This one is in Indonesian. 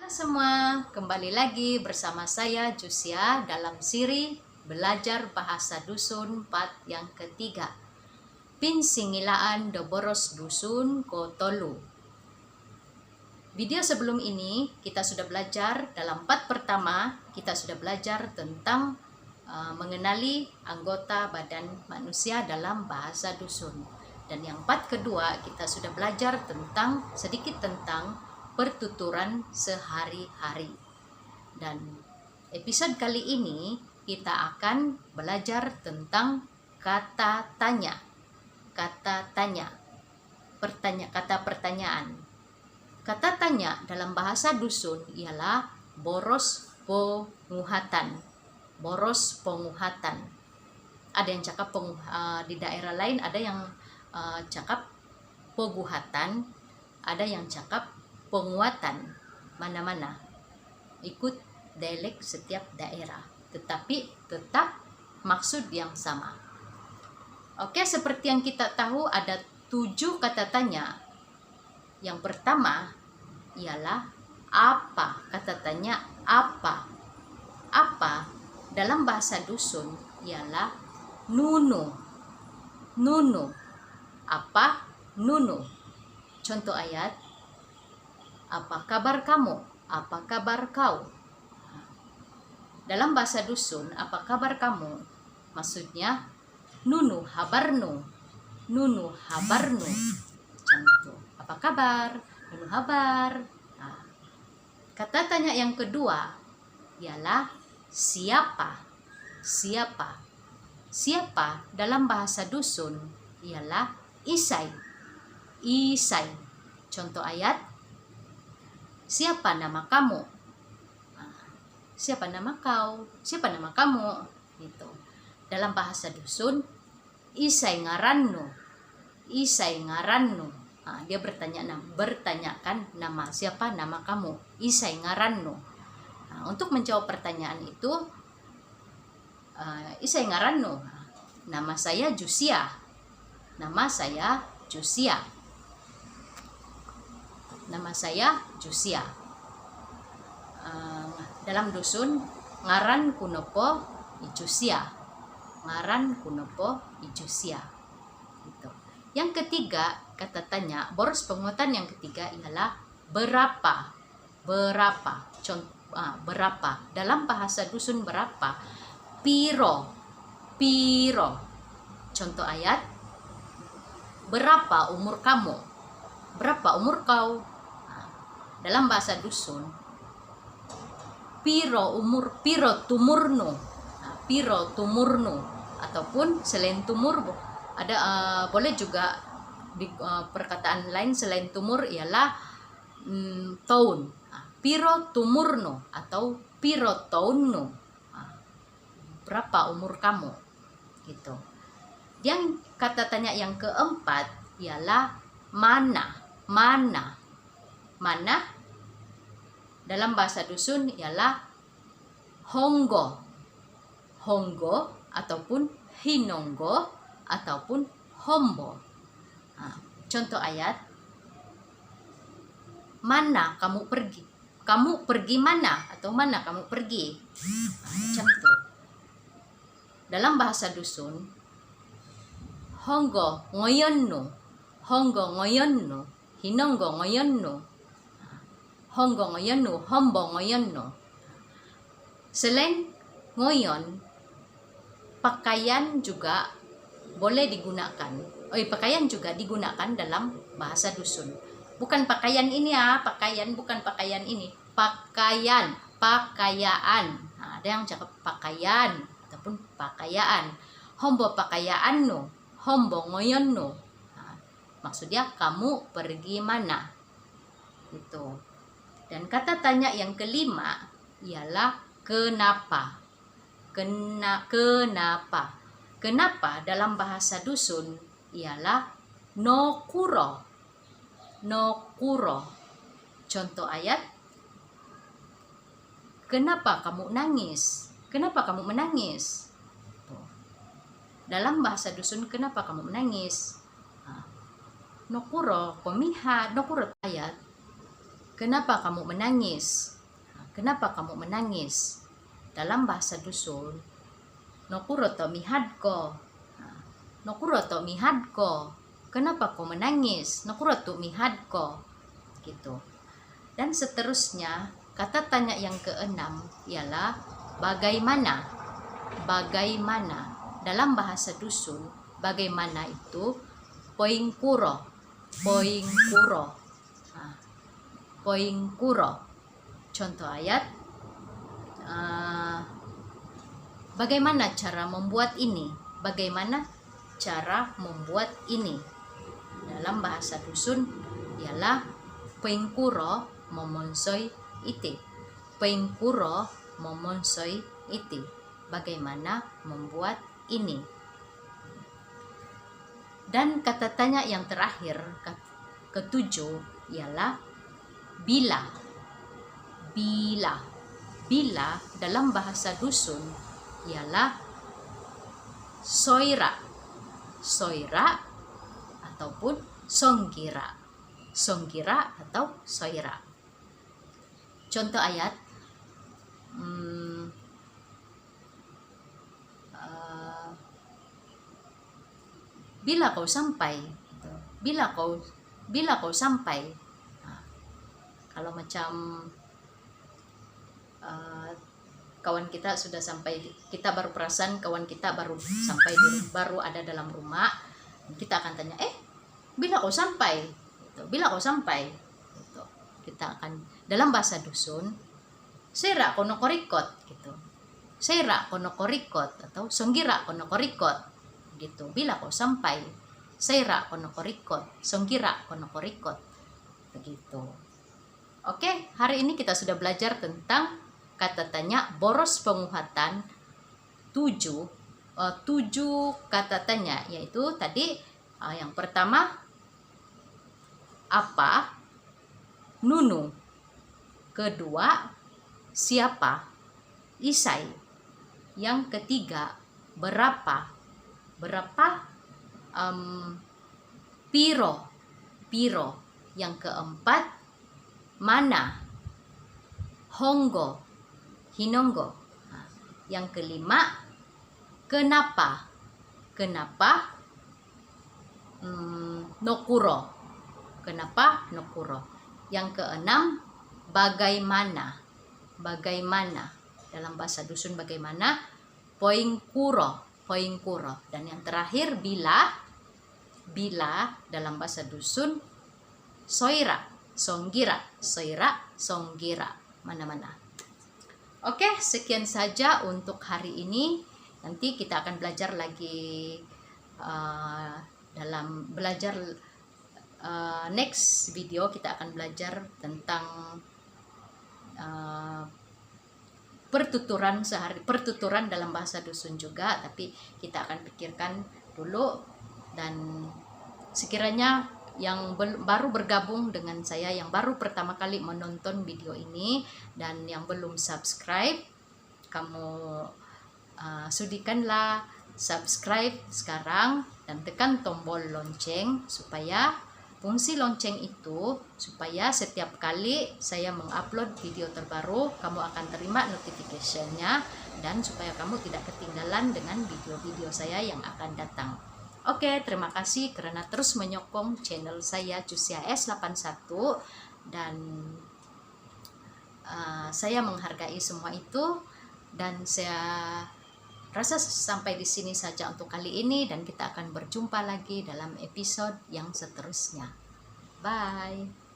Semua, kembali lagi bersama saya Jusia dalam siri Belajar Bahasa Dusun part yang ketiga. Pinsingilaan do boros dusun ko tolu. Video sebelum ini kita sudah belajar dalam part pertama, kita sudah belajar tentang mengenali anggota badan manusia dalam bahasa dusun. Dan yang part kedua kita sudah belajar sedikit tentang pertuturan sehari-hari. Dan episode kali ini kita akan belajar tentang kata tanya. Kata tanya. Kata pertanyaan. Kata tanya dalam bahasa dusun ialah boros penguhatan. Boros penguhatan. Ada yang cakap di daerah lain ada yang cakap peguhatan, ada yang cakap penguatan, mana-mana ikut dialek setiap daerah, tetapi tetap maksud yang sama. Oke, seperti yang kita tahu ada 7 kata tanya. Yang pertama ialah apa. Kata tanya apa. Apa dalam bahasa dusun ialah nunu. Nunu. Apa? Nunu. Contoh ayat, apa kabar kamu? Apa kabar kau? Dalam bahasa dusun, apa kabar kamu? Maksudnya, nunu habarnu. Nunu habarnu. Contoh, apa kabar? Nunu habar. Nah, kata tanya yang kedua ialah siapa? Siapa? Siapa dalam bahasa dusun ialah isai. Isai. Contoh ayat, siapa nama kamu? Siapa nama kau? Siapa nama kamu? Gitu. Dalam bahasa dusun, isai ngarannu. Isai ngarannu. Dia bertanyakan nama siapa, nama kamu. Isai ngarannu. Untuk menjawab pertanyaan itu, isai ngarannu. Nama saya Jusia. Nama saya Jusia. Nama saya Jusia. Dalam dusun ngaran kunopo ijusia. Ngaran kunopo ijusia. Gitu. Yang ketiga, kata tanya boros penguatan yang ketiga ialah berapa. Berapa. Berapa. Dalam bahasa dusun berapa? Piro. Piro. Contoh ayat, berapa umur kamu? Berapa umur kau? Dalam bahasa dusun, piro tumurnu. Piro tumurnu, ataupun selain tumur ada boleh juga di perkataan lain selain tumur ialah tahun. Piro tumurnu atau piro tahunnu. Berapa umur kamu? Gitu. Yang kata tanya yang keempat ialah mana. Mana. Mana dalam bahasa dusun ialah honggo. Honggo ataupun hinonggo ataupun hombo. Contoh ayat, mana kamu pergi? Kamu pergi mana? Atau mana kamu pergi? Macam itu. Dalam bahasa dusun, honggo ngoyonno. Honggo ngoyonno. Hinonggo ngoyonno. Honggo ngoyonno. Hombo ngoyonno. Selain ngoyon, pakaian juga boleh digunakan. Pakaian juga digunakan dalam bahasa dusun. Bukan pakaian ini ya, bukan pakaian ini. Pakaian, pakayaan. Ada yang cakap pakaian ataupun pakayaan. Hombo pakayaanno, hombo ngoyonno. Maksudnya kamu pergi mana? Gitu. Dan kata tanya yang kelima ialah kenapa. Kenapa? Kenapa dalam bahasa dusun ialah nokuro. Nokuro. Contoh ayat, kenapa kamu nangis? Kenapa kamu menangis? Dalam bahasa dusun, kenapa kamu menangis? Nokuro komiha, nokuro ayat, kenapa kamu menangis? kenapa kamu menangis? Dalam bahasa dusun, nokuro to mihadko. Nokuro to mihadko. Kenapa kau menangis? Nokuro to mihadko. Gitu. Dan seterusnya, kata tanya yang keenam ialah bagaimana. Bagaimana. Dalam bahasa dusun, bagaimana itu poingkuro. Poingkuro. Poingkuro. Contoh ayat, bagaimana cara membuat ini? Bagaimana cara membuat ini? Dalam bahasa dusun ialah poingkuro momonsoy iti. Poingkuro momonsoy iti. Bagaimana membuat ini? Dan kata tanya yang terakhir, ketujuh, ialah bila. Bila. Bila dalam bahasa dusun ialah soira. Soira ataupun songgira. Songgira atau soira. Contoh ayat, bila kau sampai, bila kau sampai. Kalau macam kawan kita sudah sampai, kita baru perasan kawan kita baru sampai, baru ada dalam rumah, kita akan tanya, bila kau sampai? Bila kau sampai? Kita akan dalam bahasa dusun, seira kono korikot gitu. Seira kono korikot atau songgira kono korikot gitu. Bila kau sampai, seira kono korikot, songgira kono korikot begitu. Oke, hari ini kita sudah belajar tentang kata tanya boros penguhatan 7 kata tanya, yaitu tadi yang pertama apa, nunu. Kedua siapa, isai. Yang ketiga berapa, piro. Yang keempat mana, honggo, hinonggo. Yang kelima kenapa, nokuro. Kenapa nokuro. Yang keenam bagaimana. Dalam bahasa dusun bagaimana, poingkuro. Dan yang terakhir bila dalam bahasa dusun soira, songgira. Mana-mana. Oke, sekian saja untuk hari ini. Nanti kita akan belajar lagi dalam belajar next video. Kita akan belajar tentang pertuturan dalam bahasa dusun juga, tapi kita akan pikirkan dulu. Dan sekiranya yang baru bergabung dengan saya, yang baru pertama kali menonton video ini dan yang belum subscribe, kamu sudikanlah subscribe sekarang dan tekan tombol lonceng, supaya fungsi lonceng itu supaya setiap kali saya mengupload video terbaru kamu akan terima notification-nya, dan supaya kamu tidak ketinggalan dengan video-video saya yang akan datang. Oke, terima kasih karena terus menyokong channel saya Cusia S81, dan saya menghargai semua itu, dan saya rasa sampai di sini saja untuk kali ini, dan kita akan berjumpa lagi dalam episode yang seterusnya. Bye.